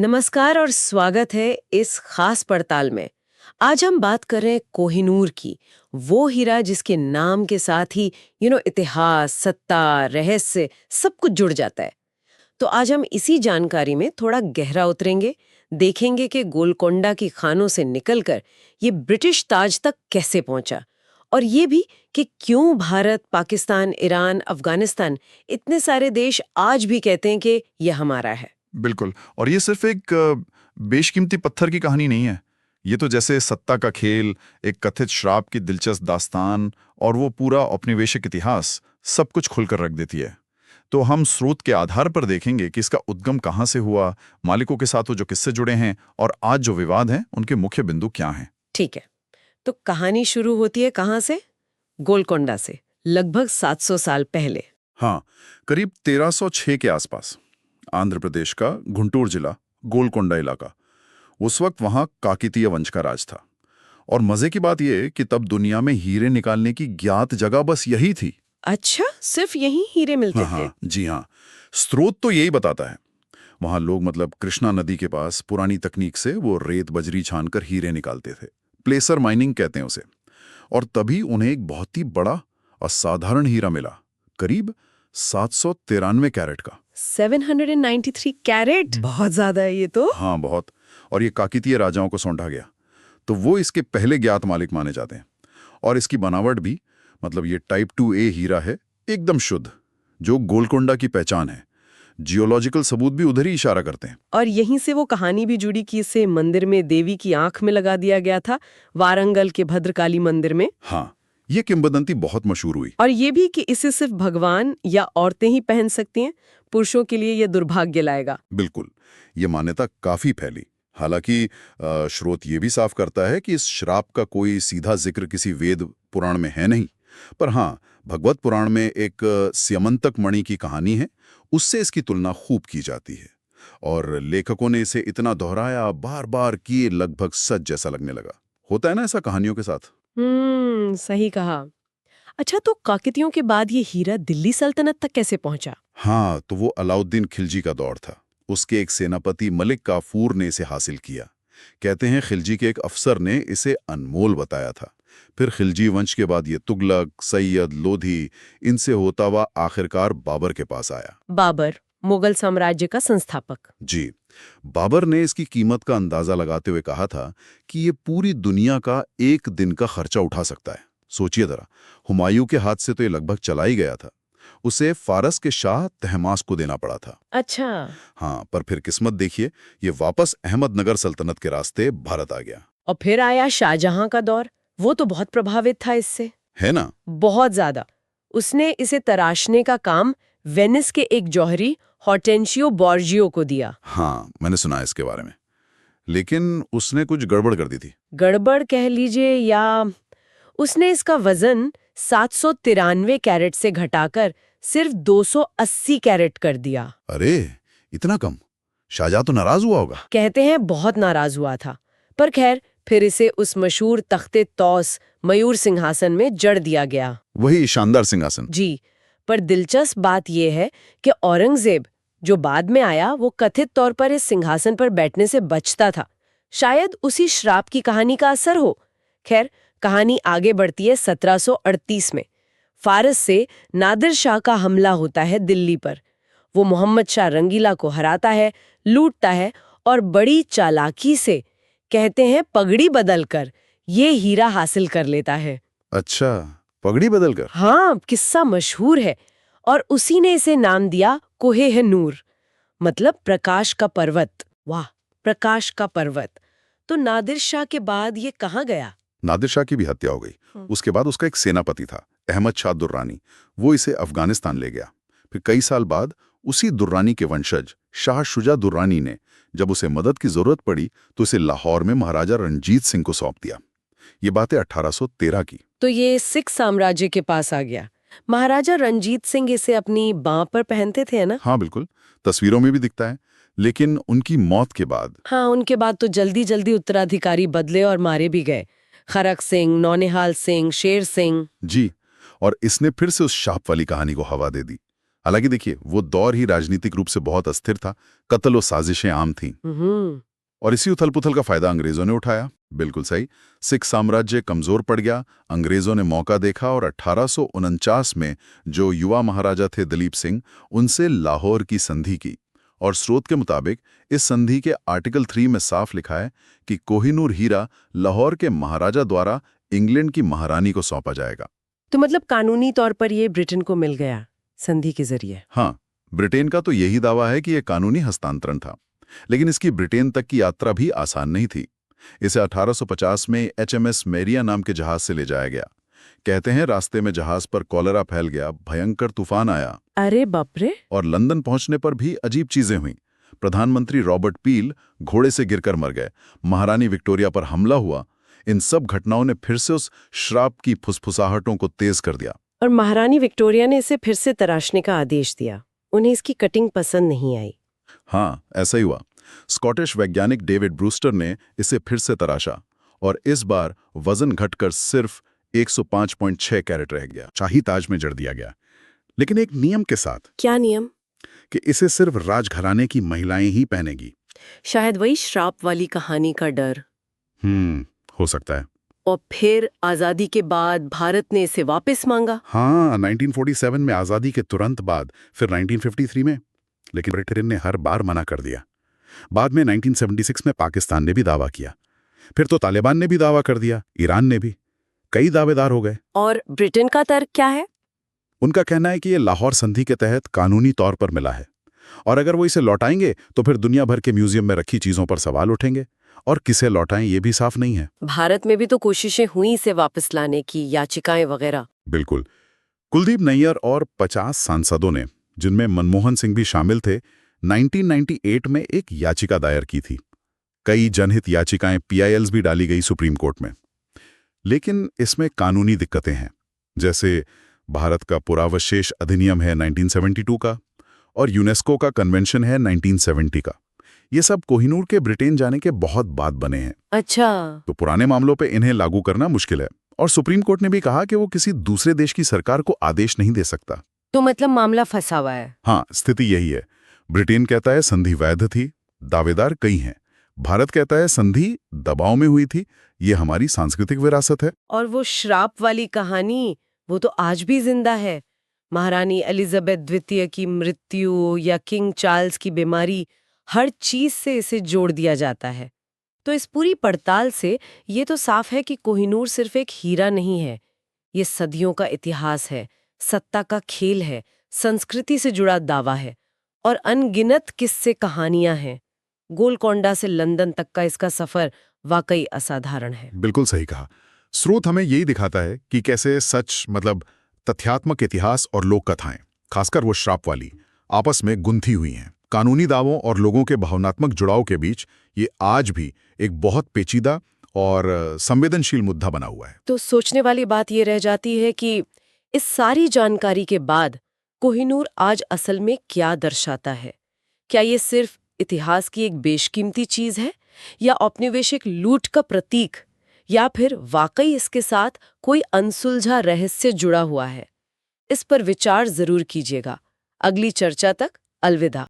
नमस्कार और स्वागत है इस खास पड़ताल में। आज हम बात कर रहे हैं कोहिनूर की, वो हीरा जिसके नाम के साथ ही इतिहास, सत्ता, रहस्य सब कुछ जुड़ जाता है। तो आज हम इसी जानकारी में थोड़ा गहरा उतरेंगे, देखेंगे कि गोलकोंडा की खानों से निकलकर ये ब्रिटिश ताज तक कैसे पहुंचा, और ये भी कि क्यों भारत, पाकिस्तान, ईरान, अफगानिस्तान इतने सारे देश आज भी कहते हैं कि यह हमारा है। बिल्कुल। और ये सिर्फ एक बेशकीमती पत्थर की कहानी नहीं है। ये तो जैसे सत्ता का खेल, एक कथित श्राप की दिलचस्प दास्तान और वो पूरा औपनिवेशिक इतिहास सब कुछ खुलकर रख देती है। तो हम स्रोत के आधार पर देखेंगे कि इसका उद्गम कहाँ से हुआ, मालिकों के साथ वो जो किस्से जुड़े हैं और आज जो विवाद हैं उनके मुख्य बिंदु क्या हैं। ठीक है, तो कहानी शुरू होती है कहाँ से? गोलकोंडा से, लगभग 700 साल पहले। हाँ, करीब 1306 के आसपास आंध्र प्रदेश का गुंटूर जिला, गोलकोंडा इलाका। उस वक्त वहां काकतीय वंश का राज था। और मजे की बात यह कि तब दुनिया में हीरे निकालने की ज्ञात जगह बस यही थी। अच्छा, सिर्फ यहीं हीरे मिलते थे? हाँ, जी हाँ। स्रोत तो यही बताता है। वहां लोग कृष्णा नदी के पास पुरानी तकनीक से वो रेत बजरी छानकर हीरे निकालते थे। प्लेसर माइनिंग कहते हैं उसे। और तभी उन्हें एक बहुत ही बड़ा असाधारण हीरा मिला, करीब 793 कैरेट का। 793 कैरेट, बहुत ज्यादा है ये तो। हाँ, बहुत। और ये काकतीय राजाओं को सौंपा गया, तो वो इसके पहले ज्ञात मालिक माने जाते हैं। और इसकी बनावट भी, ये टाइप 2A हीरा है, एकदम शुद्ध, जो गोलकोंडा की पहचान है। जियोलॉजिकल सबूत भी उधर ही इशारा करते हैं। और यहीं से वो कहानी भी जुड़ी कि इसे मंदिर में देवी की आंख में लगा दिया गया था, वारंगल के भद्रकाली मंदिर में। हाँ, ये किंवदंती बहुत मशहूर हुई। और ये भी कि इसे सिर्फ भगवान या औरतें ही पहन सकती हैं, पुरुषों के लिए ये दुर्भाग्य लाएगा। बिल्कुल, ये मान्यता काफी फैली। हालांकि स्रोत ये भी साफ करता है कि इस श्राप का कोई सीधा जिक्र किसी वेद पुराण में है नहीं। पर हाँ, भगवत पुराण में एक स्यमंतक मणि की कहानी है, उससे इसकी तुलना खूब की जाती है। और लेखकों ने इसे इतना दोहराया, बार बार किए, लगभग सच जैसा लगने लगा। होता है ना ऐसा कहानियों के साथ। सही कहा। अच्छा, तो काकतियों के बाद ये हीरा दिल्ली सल्तनत तक कैसे पहुंचा? हाँ, तो वो अलाउद्दीन खिलजी का दौर था। उसके एक सेनापति मलिक काफूर ने इसे हासिल किया। कहते हैं खिलजी के एक अफसर ने इसे अनमोल बताया था। फिर खिलजी वंश के बाद ये तुगलक, सैयद, लोधी, इनसे होता हुआ आखिरकार बाबर के पास आया। बाबर, मुगल साम्राज्य का संस्थापक। जी। बाबर ने इसकी कीमत का अंदाजा लगाते हुए कहा था कि ये पूरी दुनिया का एक दिन का खर्चा उठा सकता है। सोचिए जरा, हुमायूं के हाथ से तो ये लगभग चला ही गया था। उसे फारस के शाह तहमास को देना पड़ा था। अच्छा। हाँ, पर फिर किस्मत देखिए, ये वापस अहमदनगर सल्तनत के रास्ते भारत आ गया। और फिर आया शाहजहां का दौर। वो तो बहुत प्रभावित था इससे, है ना? बहुत ज्यादा। उसने इसे तराशने का काम वेनिस के एक जौहरी हॉर्टेंशियो बोर्जियो को दिया। हाँ, मैंने सुना है इसके बारे में। लेकिन उसने कुछ गड़बड़ कर दी थी। गड़बड़ कह लीजिए, या उसने इसका वजन 793 कैरेट से घटाकर सिर्फ 280 कैरेट कर दिया। अरे, इतना कम? शाहजहां तो नाराज हुआ होगा। कहते हैं बहुत नाराज हुआ था। पर खैर, फिर इसे उस मशहूर तख्ते तौस मयूर सिंहासन में जड़ दिया गया। वही शानदार सिंहासन। जी। पर दिलचस्प बात यह है कि औरंगजेब, जो बाद में आया, वो कथित तौर पर इस सिंहासन पर बैठने से बचता था। शायद उसी श्राप की कहानी का असर हो। खैर, कहानी आगे बढ़ती है 1738 में। फारस से नादिर शाह का हमला होता है दिल्ली पर। वो मोहम्मद शाह रंगीला को हराता है, लूटता है और बड़ी चालाकी से, कहते हैं पगड़ी बदलकर, ये हीरा हासिल कर लेता है। अच्छा, पगड़ी बदलकर? हाँ, किस्सा मशहूर है। और उसी ने इसे नाम दिया कोहे-ए-नूर, मतलब प्रकाश का पर्वत। वाह, प्रकाश का पर्वत। तो नादिर शाह के बाद ये कहाँ गया? नादिर शाह की भी हत्या हो गई। उसके बाद उसका एक सेनापति था, अहमद शाह दुर्रानी। वो इसे अफगानिस्तान ले गया। फिर कई साल बाद उसी दुर्रानी के वंशज शाह शुजा दुर्रानी ने, जब उसे मदद की जरूरत पड़ी, तो इसे लाहौर में महाराजा रणजीत सिंह को सौंप दिया। ये बात है 1813 की। तो ये सिख साम्राज्य के पास आ गया। महाराजा रणजीत सिंह इसे अपनी बांह पर पहनते थे ना? हाँ, बिल्कुल। तस्वीरों में भी दिखता है। लेकिन उनकी मौत के बाद, हाँ, उनके बाद तो जल्दी जल्दी उत्तराधिकारी बदले और मारे भी गए। खरक सिंह, नौनिहाल सिंह, शेर सिंह। जी, और इसने फिर से उस शाप वाली कहानी को हवा दे दी। हालांकि देखिए, वो दौर ही राजनीतिक रूप से बहुत अस्थिर था, कत्ल और साजिशें आम थीं। और इसी उथल-पुथल का फायदा अंग्रेजों ने उठाया। बिल्कुल सही। सिख साम्राज्य कमजोर पड़ गया, अंग्रेजों ने मौका देखा और 1849 में जो युवा महाराजा थे दलीप सिंह, उनसे लाहौर की संधि की। और स्रोत के मुताबिक इस संधि के आर्टिकल 3 में साफ लिखा है कि कोहिनूर हीरा लाहौर के महाराजा द्वारा इंग्लैंड की महारानी को सौंपा जाएगा। तो मतलब कानूनी तौर पर ये ब्रिटेन को मिल गया संधि के जरिए। हाँ, ब्रिटेन का तो यही दावा है कि यह कानूनी हस्तांतरण था। लेकिन इसकी ब्रिटेन तक की यात्रा भी आसान नहीं थी। इसे 1850 में HMS मेरिया नाम के जहाज से ले जाया गया। कहते हैं रास्ते में जहाज पर कॉलेरा फैल गया, भयंकर तूफान आया। अरे बाप रे। और लंदन पहुंचने पर भी अजीब चीजें हुईं। प्रधानमंत्री रॉबर्ट पील घोड़े से गिरकर मर गए, महारानी विक्टोरिया पर हमला हुआ। इन सब घटनाओं ने फिर से उस श्राप की फुसफुसाहटों को तेज कर दिया। और महारानी विक्टोरिया ने इसे फिर से तराशने का आदेश दिया। उन्हें इसकी कटिंग पसंद नहीं आई। हाँ, ऐसा ही हुआ। स्कॉटिश वैज्ञानिक डेविड ब्रूस्टर ने इसे फिर से तराशा और इस बार वजन घटकर सिर्फ 105.6 कैरेट रह गया। शाही ताज में जड़ दिया गया, लेकिन एक नियम के साथ। क्या नियम? कि इसे सिर्फ राजघराने की महिलाएं ही पहनेगी। शायद वही श्राप वाली कहानी का डर। हो सकता है। और फिर आजादी के बाद भारत ने इसे वापस मांगा। हाँ, 1947 में आजादी के तुरंत बाद, फिर 1953 में, लेकिन ब्रिटेन ने हर बार मना कर दिया। बाद में 1976 में पाकिस्तान ने भी दावा किया, फिर तो तालिबान ने भी दावा कर दिया, ईरान ने भी। कई दावेदार हो गए। और ब्रिटेन का तर्क क्या है? उनका कहना है कि ये लाहौर संधि के तहत कानूनी तौर पर मिला है, और अगर वो इसे लौटाएंगे तो फिर दुनिया भर के म्यूजियम में रखी चीजों पर सवाल उठेंगे, और किसे लौटाएं ये भी साफ नहीं है। भारत में भी तो कोशिशें हुई इसे वापस लाने की, याचिकाएं वगैरह। बिल्कुल। कुलदीप नैयर और 50 सांसदों ने, जिनमें मनमोहन सिंह भी शामिल थे, 1998 में एक याचिका दायर की थी। कई जनहित याचिकाएं PILs भी डाली गई सुप्रीम कोर्ट में। लेकिन इसमें कानूनी दिक्कतें हैं, जैसे भारत का पुरावशेष अधिनियम है 1972 का, और यूनेस्को का कन्वेंशन है 1970 का। ये सब कोहिनूर के ब्रिटेन जाने के बहुत बाद बने हैं। अच्छा। तो पुराने मामलों पे इन्हें लागू करना मुश्किल है, और सुप्रीम कोर्ट ने भी कहा कि वो किसी दूसरे देश की सरकार को आदेश नहीं दे सकता। तो मतलब मामला फंसा हुआ है। हाँ, स्थिति यही है। ब्रिटेन कहता है संधि वैध थी, दावेदार कई हैं। भारत कहता है संधि दबाव में हुई थी, ये हमारी सांस्कृतिक विरासत है। और वो श्राप वाली कहानी, वो तो आज भी जिंदा है। महारानी एलिजाबेथ द्वितीय की मृत्यु या किंग चार्ल्स की बीमारी, हर चीज से इसे जोड़ दिया जाता है। तो इस पूरी पड़ताल से ये तो साफ है कि कोहिनूर सिर्फ एक हीरा नहीं है, ये सदियों का इतिहास है, सत्ता का खेल है, संस्कृति से जुड़ा दावा है, और अनगिनत किस्से कहानियां हैं। गोलकोंडा से लंदन तक का इसका सफर वाकई असाधारण है। बिल्कुल सही कहा। स्रोत हमें यही दिखाता है कि कैसे सच, मतलब तथ्यात्मक इतिहास और लोक कथाएं, खासकर वो श्राप वाली, आपस में गुंथी हुई हैं। कानूनी दावों और लोगों के भावनात्मक जुड़ाव के बीच ये आज भी एक बहुत पेचीदा और संवेदनशील मुद्दा बना हुआ है। तो सोचने वाली बात ये रह जाती है कि इस सारी जानकारी के बाद कोहिनूर आज असल में क्या दर्शाता है? क्या ये सिर्फ इतिहास की एक बेशकीमती चीज है, या औपनिवेशिक लूट का प्रतीक, या फिर वाकई इसके साथ कोई अनसुलझा रहस्य जुड़ा हुआ है? इस पर विचार जरूर कीजिएगा। अगली चर्चा तक अलविदा।